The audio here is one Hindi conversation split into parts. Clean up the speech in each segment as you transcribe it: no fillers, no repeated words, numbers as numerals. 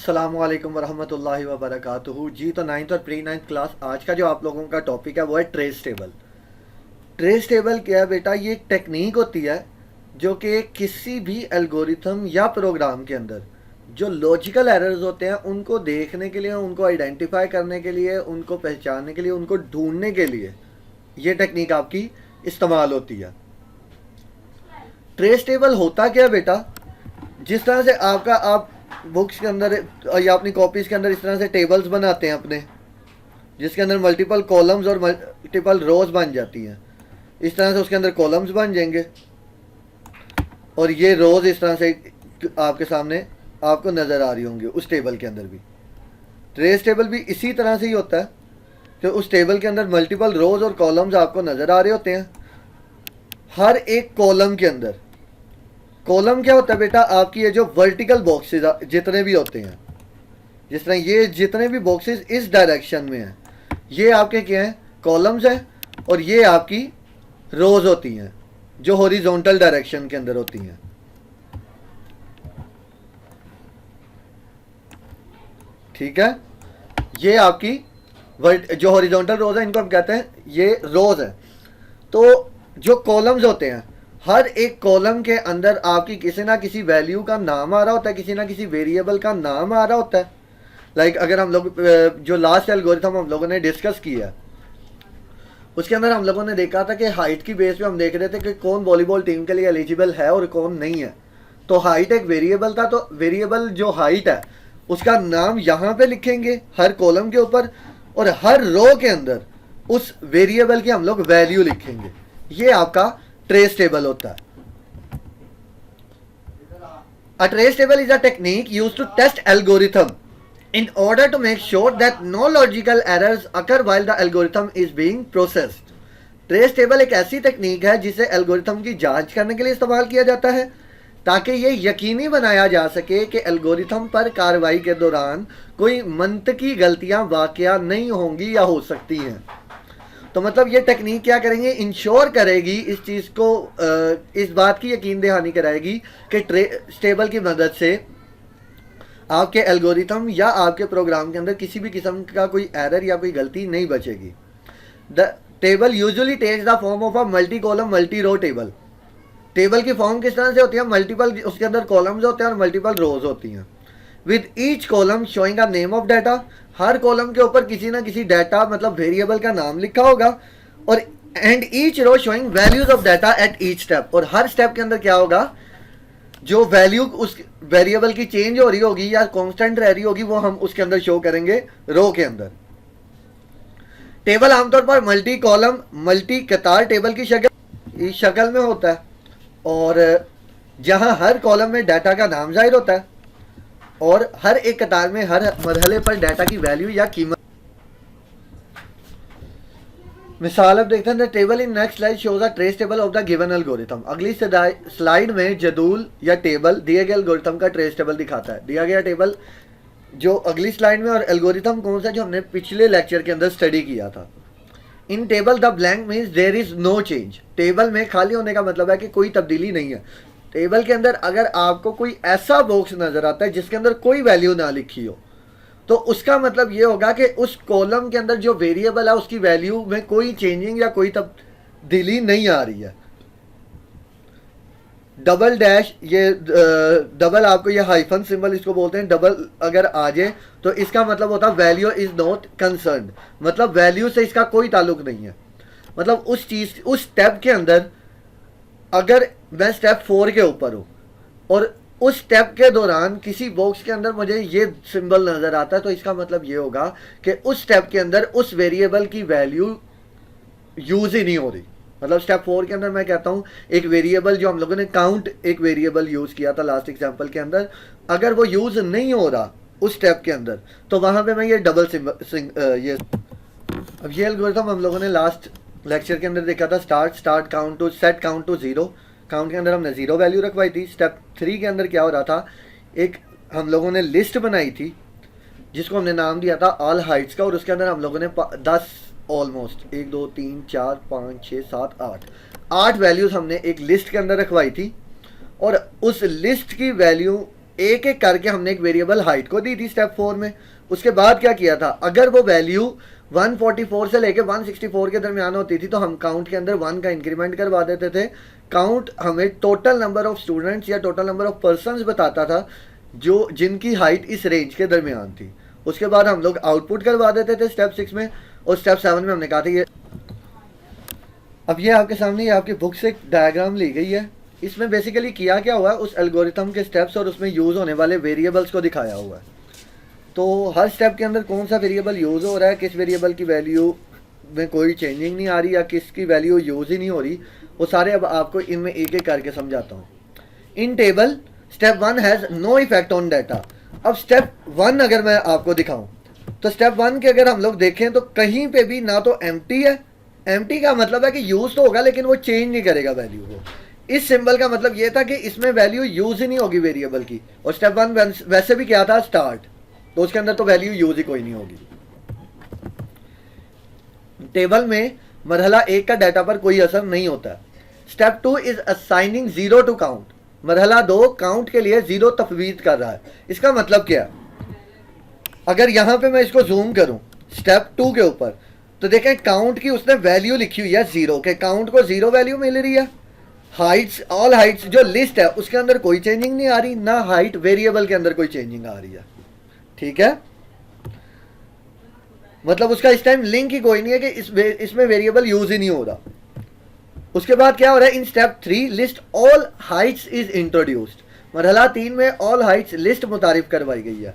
अस्सलाम वालेकुम वरहमतुल्लाहि वबरकातुहू। जी तो नाइन्थ और प्री नाइन्थ क्लास आज का जो आप लोगों का टॉपिक है वो है ट्रेस टेबल। ट्रेस टेबल क्या है बेटा? ये एक टेक्निक होती है जो कि किसी भी एल्गोरिथम या प्रोग्राम के अंदर जो लॉजिकल एरर्स होते हैं उनको देखने के लिए, उनको आइडेंटिफाई करने के लिए, उनको पहचानने के लिए, उनको ढूंढने के लिए ये टेक्निक आपकी इस्तेमाल होती है। ट्रेस टेबल होता क्या है बेटा? जिस तरह से आप बुक्स के अंदर या अपनी कॉपीज़ के अंदर इस तरह से टेबल्स बनाते हैं अपने, जिसके अंदर मल्टीपल कॉलम्स और मल्टीपल रोज बन जाती हैं। इस तरह से उसके अंदर कॉलम्स बन जाएंगे और ये रोज इस तरह से आपके सामने आपको नज़र आ रही होंगी। उस टेबल के अंदर भी ट्रेस टेबल भी इसी तरह से ही होता है कि उस टेबल के अंदर मल्टीपल रोज और कॉलम्स आपको नज़र आ रहे होते हैं। हर एक कॉलम के अंदर, कॉलम क्या होता है बेटा? आपकी ये जो वर्टिकल बॉक्सेस जितने भी होते हैं, जिस तरह ये जितने भी बॉक्सेस इस डायरेक्शन में हैं, ये आपके क्या हैं? कॉलम्स हैं। और ये आपकी रोज होती हैं जो हॉरिजॉन्टल डायरेक्शन के अंदर होती हैं। ठीक है, ये आपकी जो हॉरिजॉन्टल रोज है इनको हम कहते हैं ये रोज है। तो जो कॉलम्स होते हैं, हर एक कॉलम के अंदर आपकी किसी ना किसी वैल्यू का नाम आ रहा होता है, किसी ना किसी वेरिएबल का नाम आ रहा होता है। लाइक अगर हम लोग जो लास्ट एल्गोरिथम हम लोगों ने डिस्कस किया उसके अंदर हम लोगों ने देखा था कि हाइट की बेस पे हम देख रहे थे कि कौन वॉलीबॉल टीम के लिए एलिजिबल है और कौन नहीं है। तो हाइट एक वेरिएबल था, तो वेरिएबल जो हाइट है उसका नाम यहाँ पे लिखेंगे हर कॉलम के ऊपर, और हर रो के अंदर उस वेरिएबल की हम लोग वैल्यू लिखेंगे। ये आपका ट्रेस टेबल होता है। A trace table is a technique used to test algorithm in order to make sure that no logical errors occur while the algorithm is being processed. Trace table एक ऐसी टेक्निक है जिसे एल्गोरिथम की जांच करने के लिए इस्तेमाल किया जाता है ताकि ये यकीनी बनाया जा सके कि एल्गोरिथम पर कार्रवाई के दौरान कोई मंतकी गलतियां वाकया नहीं होंगी या हो सकती हैं। तो मतलब ये टेक्निक क्या करेंगे? इंश्योर करेगी इस चीज़ को, इस बात की यकीन दहानी कराएगी कि ट्रेस टेबल की मदद से आपके एल्गोरिथम या आपके प्रोग्राम के अंदर किसी भी किस्म का कोई एरर या कोई गलती नहीं बचेगी। The table usually takes the form of a multi column multi row table. Table की फॉर्म किस तरह से होती है? मल्टीपल, उसके अंदर कॉलम्स होते हैं और मल्टीपल रोज होती हैं। With each column showing a name of data. Her column के ऊपर किसी ना किसी डाटा मतलब वेरिएबल का नाम लिखा होगा, और and each row showing values of data at each step. और हर स्टेप के अंदर क्या होगा? जो वैल्यू उस वेरिएबल की चेंज हो रही होगी या कांस्टेंट रह रही होगी वो हम उसके अंदर शो करेंगे रो के अंदर। टेबल आमतौर पर मल्टी कॉलम मल्टी कतार टेबल की शक्ल में होता है, और जहां हर कॉलम में डाटा का नाम जाहिर होता है और हर एक कतार में हर मरहले पर डाटा की वैल्यू या कीमत। मिसाल अब देखते हैं। Table in next slide shows a trace table of the given algorithm. अगली स्लाइड में जदूल या टेबल दिए गए एल्गोरिथम का ट्रेस टेबल दिखाता है। दिया गया टेबल जो अगली स्लाइड में, और एल्गोरिथम कौन सा जो हमने पिछले लेक्चर के अंदर स्टडी किया था। In table the blank means there is no change. Table में खाली होने का मतलब है कि कोई तब्दीली नहीं है। टेबल के अंदर अगर आपको कोई ऐसा बॉक्स नजर आता है जिसके अंदर कोई वैल्यू ना लिखी हो, तो उसका मतलब ये होगा कि उस कॉलम के अंदर जो वेरिएबल है उसकी वैल्यू में कोई चेंजिंग या कोई तब्दीली नहीं आ रही है। डबल डैश, ये डबल आपको ये हाइफन सिंबल इसको बोलते हैं, डबल अगर आ जाए तो इसका मतलब होता है वैल्यू इज नॉट कंसर्न्ड, मतलब वैल्यू से इसका कोई ताल्लुक नहीं है। मतलब उस चीज, उस स्टेप के अंदर अगर मैं स्टेप 4 के ऊपर हूँ और उस स्टेप के दौरान किसी बॉक्स के अंदर मुझे ये सिंबल नजर आता है, तो इसका मतलब ये होगा कि उस स्टेप के अंदर उस वेरिएबल की वैल्यू यूज ही नहीं हो रही। मतलब स्टेप 4 के अंदर मैं कहता हूँ एक वेरिएबल जो हम लोगों ने काउंट एक वेरिएबल यूज किया था लास्ट एग्जांपल के अंदर, अगर वो यूज नहीं हो रहा उस स्टेप के अंदर, तो वहां पे मैं ये डबल ये अब ये एल्गोरिथम हम लोगों ने लास्ट लेक्चर के अंदर देखा था। Start count to set count to 0। Count के अंदर हमने 0 वैल्यू रखवाई थी। स्टेप 3 के अंदर क्या हो रहा था? एक हम लोगों ने लिस्ट बनाई थी जिसको हमने नाम दिया था ऑल हाइट्स का, और उसके अंदर हम लोगों ने 10 ऑलमोस्ट 1 2 3 4 5 6 7 8 वैल्यूज हमने एक लिस्ट के अंदर रखवाई थी, और उस लिस्ट की वैल्यू एक एक करके हमने एक वेरिएबल हाइट को दी थी स्टेप 4 में। उसके बाद क्या किया था, अगर वो वैल्यू 144 से लेके 164 के दरमियान होती थी तो हम काउंट के अंदर 1 का इंक्रीमेंट करवा देते थे। काउंट हमें टोटल नंबर ऑफ स्टूडेंट्स या टोटल नंबर ऑफ पर्सन्स बताता था जो जिनकी हाइट इस रेंज के दरमियान थी। उसके बाद हम लोग आउटपुट करवा देते थे स्टेप 6 में, और स्टेप 7 में हमने कहा था ये। अब ये आपके सामने, ये आपकी बुक से एक डायग्राम ली गई है। इसमें बेसिकली किया क्या हुआ है, उस एल्गोरिथम के स्टेप्स और उसमें यूज़ होने वाले वेरिएबल्स को दिखाया हुआ है। तो हर स्टेप के अंदर कौन सा वेरिएबल यूज़ हो रहा है, किस वेरिएबल की वैल्यू में कोई चेंजिंग नहीं आ रही या किसकी वैल्यू यूज़ ही नहीं हो रही, वो सारे अब आपको इनमें एक एक करके समझाता हूँ। In table step 1 has no effect on data. अब स्टेप 1 अगर मैं आपको दिखाऊं तो स्टेप 1 के अगर हम लोग देखें तो कहीं पे भी ना तो एम्प्टी है। एम्प्टी का मतलब है कि यूज़ तो होगा लेकिन वो चेंज नहीं करेगा वैल्यू को। इस सिंबल का मतलब ये था कि इसमें वैल्यू यूज़ ही नहीं होगी वेरिएबल की। और स्टेप 1 वैसे भी क्या था, स्टार्ट, तो उसके अंदर तो वैल्यू यूज़ ही कोई नहीं होगी। टेबल में मरहला 1 का डाटा पर कोई असर नहीं होता। Step 2 is assigning 0 to count. मरहला 2 काउंट के लिए 0 तफवीज कर रहा है। इसका मतलब क्या है, अगर यहां पे मैं इसको जूम करूं स्टेप 2 के ऊपर तो देखें काउंट की उसने वैल्यू लिखी हुई है 0 के, काउंट को 0 वैल्यू मिल रही है। हाइट्स, ऑल हाइट्स जो लिस्ट है उसके अंदर कोई चेंजिंग नहीं आ रही, ना हाइट वेरिएबल के अंदर कोई चेंजिंग आ रही है। ठीक है, मतलब उसका इस टाइम लिंक ही कोई नहीं है कि इसमें वेरिएबल यूज ही नहीं हो रहा। उसके बाद क्या हो रहा है, in step 3 list all heights is introduced. मरहला 3 में ऑल हाइट्स लिस्ट मुतारिफ करवाई गई है।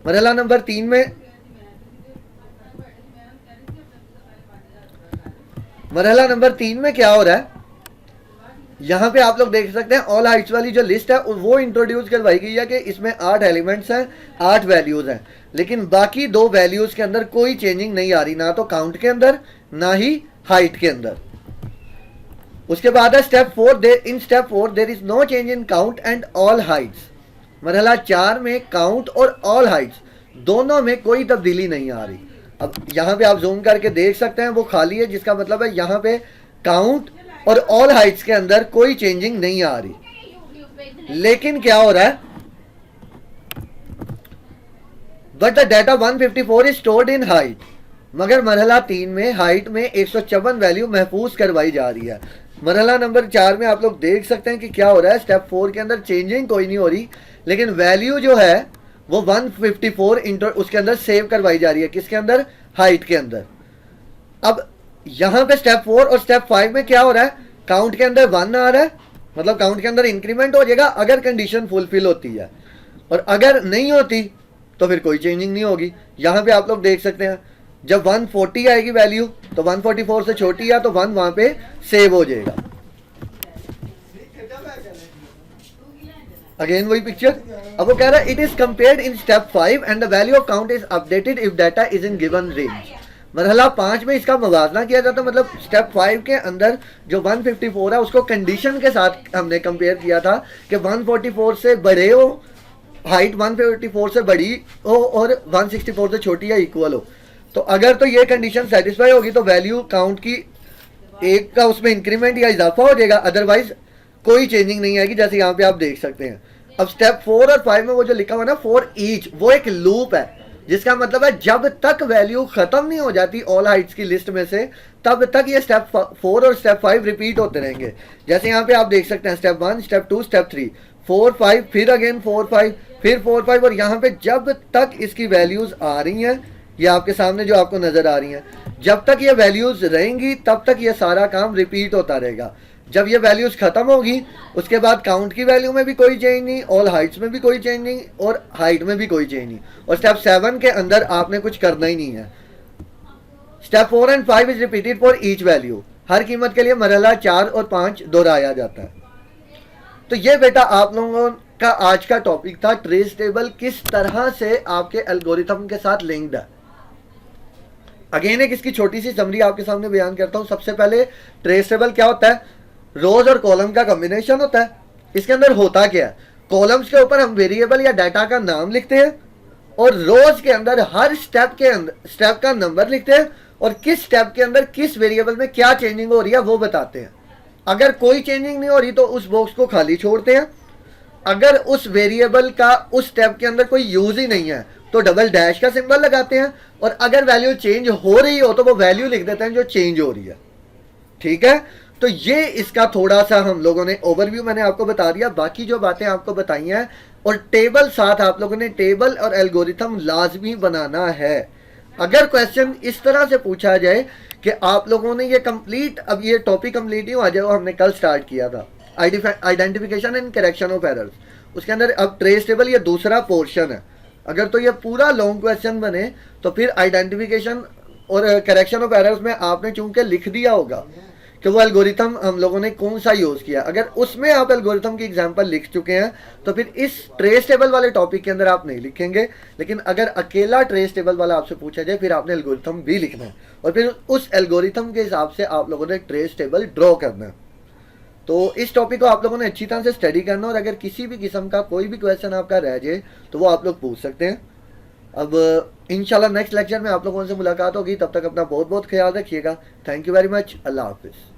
मरहला नंबर 3 में क्या हो रहा है, यहां पे आप लोग देख सकते हैं ऑल हाइट्स वाली जो लिस्ट है वो इंट्रोड्यूस करवाई गई है कि इसमें 8 एलिमेंट्स हैं, 8 वैल्यूज हैं, लेकिन बाकी 2 वैल्यूज के अंदर कोई चेंजिंग नहीं आ रही, ना तो काउंट के अंदर ना ही हाइट के अंदर। उसके बाद है step 4, in step 4 there is no change in count and all heights. मरहला 4 में काउंट और ऑल हाइट्स दोनों में कोई तब्दीली नहीं आ रही। अब यहां पे आप जूम करके देख सकते हैं वो खाली है, जिसका मतलब है यहां पे काउंट और ऑल हाइट्स के अंदर कोई चेंजिंग नहीं आ रही। लेकिन क्या हो रहा है, but the data 154 is stored in height. मगर मरहला 3 में हाइट में 154 वैल्यू महफूज करवाई जा रही है। मरहला नंबर 4 में आप लोग देख सकते हैं कि क्या हो रहा है, स्टेप 4 के अंदर चेंजिंग कोई नहीं हो रही, लेकिन वैल्यू जो है वो 154 इंटर उसके अंदर सेव करवाई जा रही है। किसके अंदर, हाइट के अंदर। अब यहां पे स्टेप 4 और स्टेप 5 में क्या हो रहा है, काउंट के अंदर 1 आ रहा है, मतलब काउंट के अंदर इंक्रीमेंट हो जाएगा अगर कंडीशन फुलफिल होती है, और अगर नहीं होती तो फिर कोई चेंजिंग नहीं होगी। यहां पे आप लोग देख सकते हैं जब 140 आएगी वैल्यू तो 144 से छोटी है तो 1 वहां पे सेव हो जाएगा। अगेन वही पिक्चर। अब वो कह रहा है it is compared in step 5 and the value of count is updated if data is in given range. मरहला 5 में इसका मुवाजना किया जाता है, मतलब स्टेप 5 के अंदर जो 154 है उसको कंडीशन के साथ हमने कंपेयर किया था कि 144 से बड़े हो, हाइट 154 से बड़ी हो और 164 से छोटी या इक्वल हो। तो अगर तो ये कंडीशन सेटिस्फाई होगी तो वैल्यू काउंट की 1 का उसमें इंक्रीमेंट या इजाफा हो जाएगा, अदरवाइज कोई चेंजिंग नहीं आएगी, जैसे यहाँ पे आप देख सकते हैं। अब स्टेप 4 और 5 में वो जो लिखा हुआ ना फॉर ईच, वो एक लूप है, जिसका मतलब है जब तक वैल्यू खत्म नहीं हो जाती ऑल हाइट्स की लिस्ट में से तब तक ये स्टेप 4 और स्टेप 5 रिपीट होते रहेंगे। जैसे यहाँ पे आप देख सकते हैं स्टेप 1, स्टेप 2, स्टेप 3, 4, 5, फिर अगेन 4, 5, फिर 4, 5, और यहाँ पे जब तक इसकी वैल्यूज आ रही हैं, ये आपके सामने जो आपको नजर आ रही हैं, जब तक ये वैल्यूज रहेंगी तब तक ये सारा काम रिपीट होता रहेगा। जब ये वैल्यूज खत्म होगी उसके बाद काउंट की वैल्यू में भी कोई चेंज नहीं, ऑल हाइट्स में भी कोई चेंज नहीं, और हाइट में भी कोई चेंज नहीं, और स्टेप 7 के अंदर आपने कुछ करना ही नहीं है। Step 4 and 5 is repeated for each value. हर कीमत के लिए मरहला 4 और 5 दोहराया जाता है। तो ये बेटा आप लोगों का आज का टॉपिक था, ट्रेस टेबल किस तरह से आपके एल्गोरिथम के साथ लिंक्ड है। अगेन एक इसकी छोटी सी समरी आपके सामने बयान करता हूं। सबसे पहले ट्रेस टेबल क्या होता है, रोज और कॉलम का कॉम्बिनेशन होता है। इसके अंदर होता क्या है, कॉलम्स के ऊपर हम वेरिएबल या डाटा का नाम लिखते हैं, और रोज के अंदर हर स्टेप के अंदर स्टेप का नंबर लिखते हैं, और किस स्टेप के अंदर किस वेरिएबल में क्या चेंजिंग हो रही है वो बताते हैं। अगर कोई चेंजिंग नहीं हो रही तो उस बॉक्स को खाली छोड़ते हैं, अगर उस वेरिएबल का उस स्टेप के अंदर कोई यूज ही नहीं है तो डबल डैश का सिंबल लगाते हैं, और अगर वैल्यू चेंज हो रही हो तो वो वैल्यू लिख देते हैं जो चेंज हो रही है। ठीक है, तो ये इसका थोड़ा सा हम लोगों ने ओवरव्यू मैंने आपको बता दिया, बाकी जो बातें आपको बताई हैं, और टेबल साथ आप लोगों ने टेबल और एल्गोरिथम लाजमी बनाना है। अगर क्वेश्चन इस तरह से पूछा जाए कि आप लोगों ने ये कंप्लीट, अब ये टॉपिक कंप्लीट नहीं हुआ जो हमने कल स्टार्ट किया था, identification and correction of errors, उसके अंदर अब ट्रेस टेबल ये दूसरा पोर्शन है। अगर तो ये पूरा लॉन्ग क्वेश्चन बने तो फिर आइडेंटिफिकेशन और करेक्शन ऑफ एरर्स में आपने चूंकि लिख दिया होगा कि वो एल्गोरिथम हम लोगों ने कौन सा यूज़ किया। अगर उसमें आप एल्गोरिथम की एग्जांपल लिख चुके हैं तो फिर इस ट्रेस टेबल वाले टॉपिक के अंदर आप नहीं लिखेंगे, लेकिन अगर अकेला ट्रेस टेबल वाला आपसे पूछा जाए फिर आपने एल्गोरिथम भी लिखना है, और फिर उस एल्गोरिथम के हिसाब से आप लोगों ने ट्रेस टेबल ड्रॉ करना है। तो इस टॉपिक को आप लोगों ने अच्छी तरह से स्टडी करना, और अगर किसी भी किस्म का कोई भी क्वेश्चन आपका रह जाए तो वो आप लोग पूछ सकते हैं। अब इंशाल्लाह नेक्स्ट लेक्चर में आप लोगों से मुलाकात होगी, तब तक अपना बहुत बहुत ख्याल रखिएगा। थैंक यू वेरी मच, अल्लाह हाफिज़।